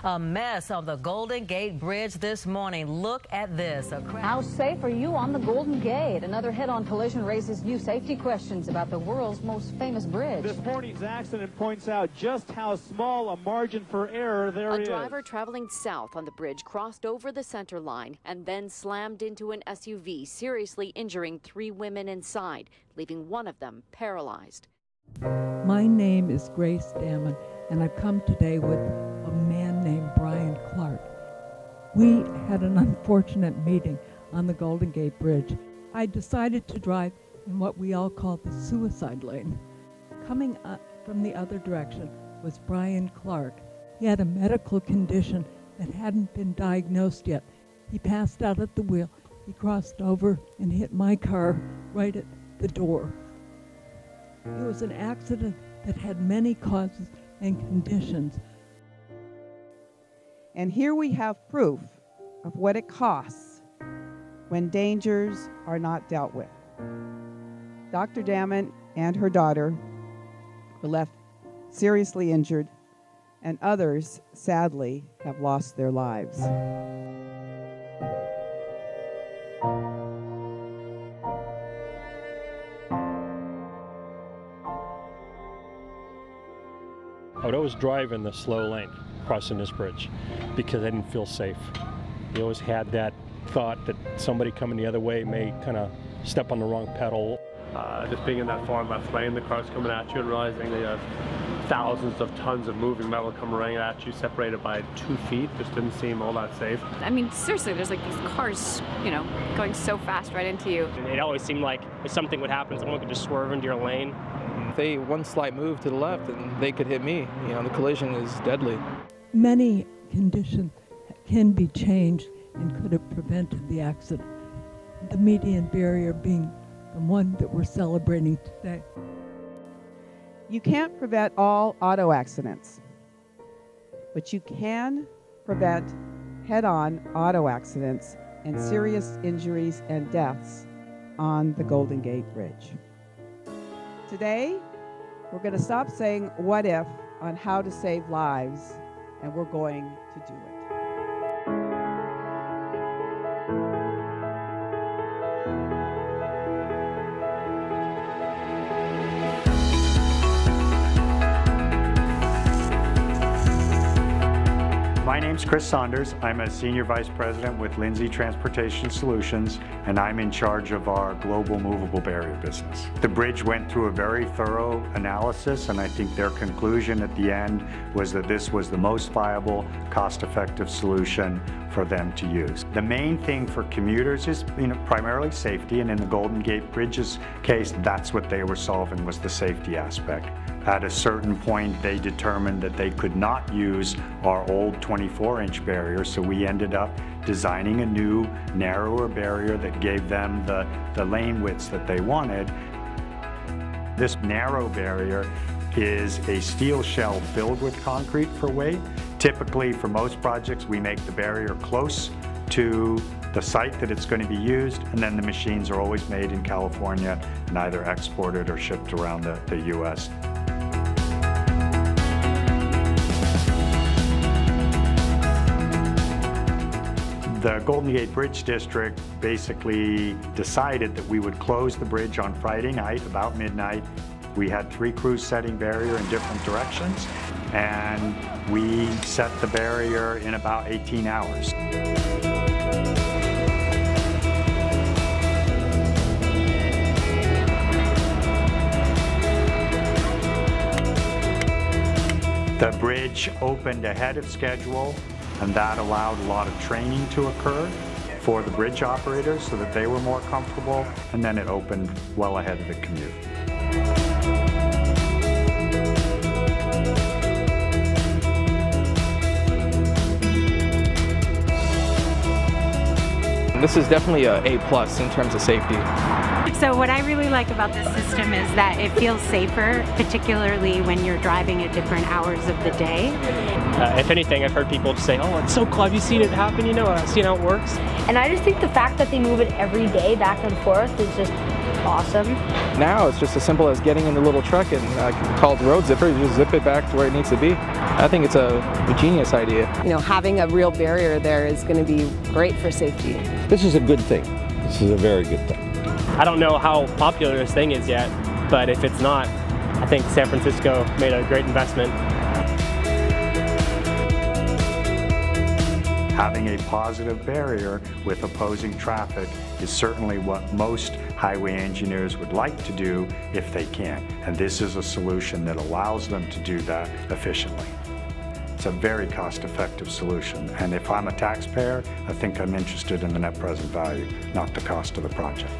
A mess on the Golden Gate Bridge this morning. Look at this. How safe are you on the Golden Gate? Another head-on collision raises new safety questions about the world's most famous bridge. This morning's accident points out just how small a margin for error there is. A driver traveling south on the bridge crossed over the center line and then slammed into an SUV, seriously injuring 3 women inside, leaving one of them paralyzed. My name is Grace Damon, and I've come today with a man named Brian Clark. We had an unfortunate meeting on the Golden Gate Bridge. I decided to drive in what we all call the suicide lane. Coming up from the other direction was Brian Clark. He had a medical condition that hadn't been diagnosed yet. He passed out at the wheel. He crossed over and hit my car right at the door. It was an accident that had many causes and conditions. And here we have proof of what it costs when dangers are not dealt with. Dr. Damon and her daughter were left seriously injured, and others, sadly, have lost their lives. I would always drive in the slow lane crossing this bridge because I didn't feel safe. You always had that thought that somebody coming the other way may kind of step on the wrong pedal. Just being in that far left lane, the cars coming at you and realizing they have thousands of tons of moving metal coming right at you, separated by 2 feet, just didn't seem all that safe. I mean, seriously, there's like these cars, going so fast right into you. It always seemed like if something would happen, someone could just swerve into your lane. If they one slight move to the left, and they could hit me. The collision is deadly. Many conditions can be changed and could have prevented the accident. The median barrier being the one that we're celebrating today. You can't prevent all auto accidents, but you can prevent head-on auto accidents and serious injuries and deaths on the Golden Gate Bridge. Today, we're going to stop saying what if on how to save lives, and we're going to do it. My name's Chris Saunders. I'm a Senior Vice President with Lindsay Transportation Solutions, and I'm in charge of our global movable barrier business. The bridge went through a very thorough analysis, and I think their conclusion at the end was that this was the most viable, cost-effective solution for them to use. The main thing for commuters is primarily safety, and in the Golden Gate Bridge's case, that's what they were solving, was the safety aspect. At a certain point, they determined that they could not use our old 24-inch barrier, so we ended up designing a new, narrower barrier that gave them the lane widths that they wanted. This narrow barrier is a steel shell filled with concrete for weight. Typically, for most projects, we make the barrier close to the site that it's going to be used, and then the machines are always made in California and either exported or shipped around the U.S. The Golden Gate Bridge District basically decided that we would close the bridge on Friday night about midnight. We had 3 crews setting barrier in different directions, and we set the barrier in about 18 hours. The bridge opened ahead of schedule, and that allowed a lot of training to occur for the bridge operators so that they were more comfortable, and then it opened well ahead of the commute. This is definitely a A+ in terms of safety. So what I really like about this system is that it feels safer, particularly when you're driving at different hours of the day. If anything, I've heard people say, oh, it's so cool, have you seen it happen? Seen how it works? And I just think the fact that they move it every day back and forth is just awesome. Now it's just as simple as getting in the little truck and called road zipper. You just zip it back to where it needs to be. I think it's a genius idea. You know, having a real barrier there is going to be great for safety. This is a good thing. This is a very good thing. I don't know how popular this thing is yet, but if it's not, I think San Francisco made a great investment. Having a positive barrier with opposing traffic is certainly what most highway engineers would like to do if they can. And this is a solution that allows them to do that efficiently. It's a very cost-effective solution. And if I'm a taxpayer, I think I'm interested in the net present value, not the cost of the project.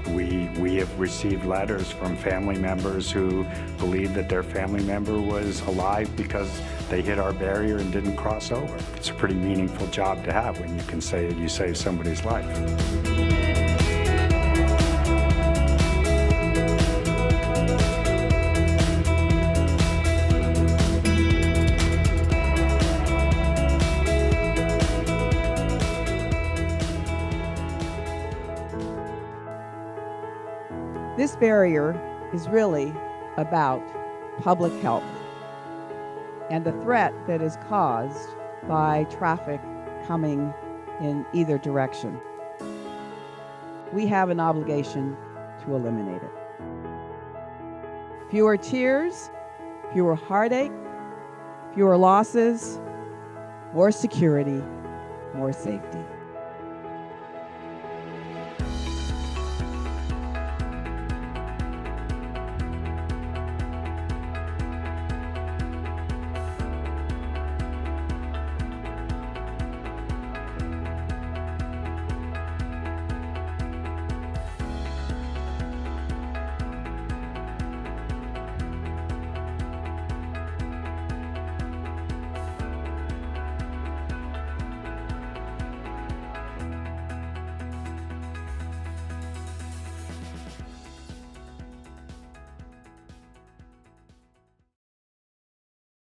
We have received letters from family members who believe that their family member was alive because they hit our barrier and didn't cross over. It's a pretty meaningful job to have when you can say that you saved somebody's life. This barrier is really about public health and the threat that is caused by traffic coming in either direction. We have an obligation to eliminate it. Fewer tears, fewer heartache, fewer losses, more security, more safety.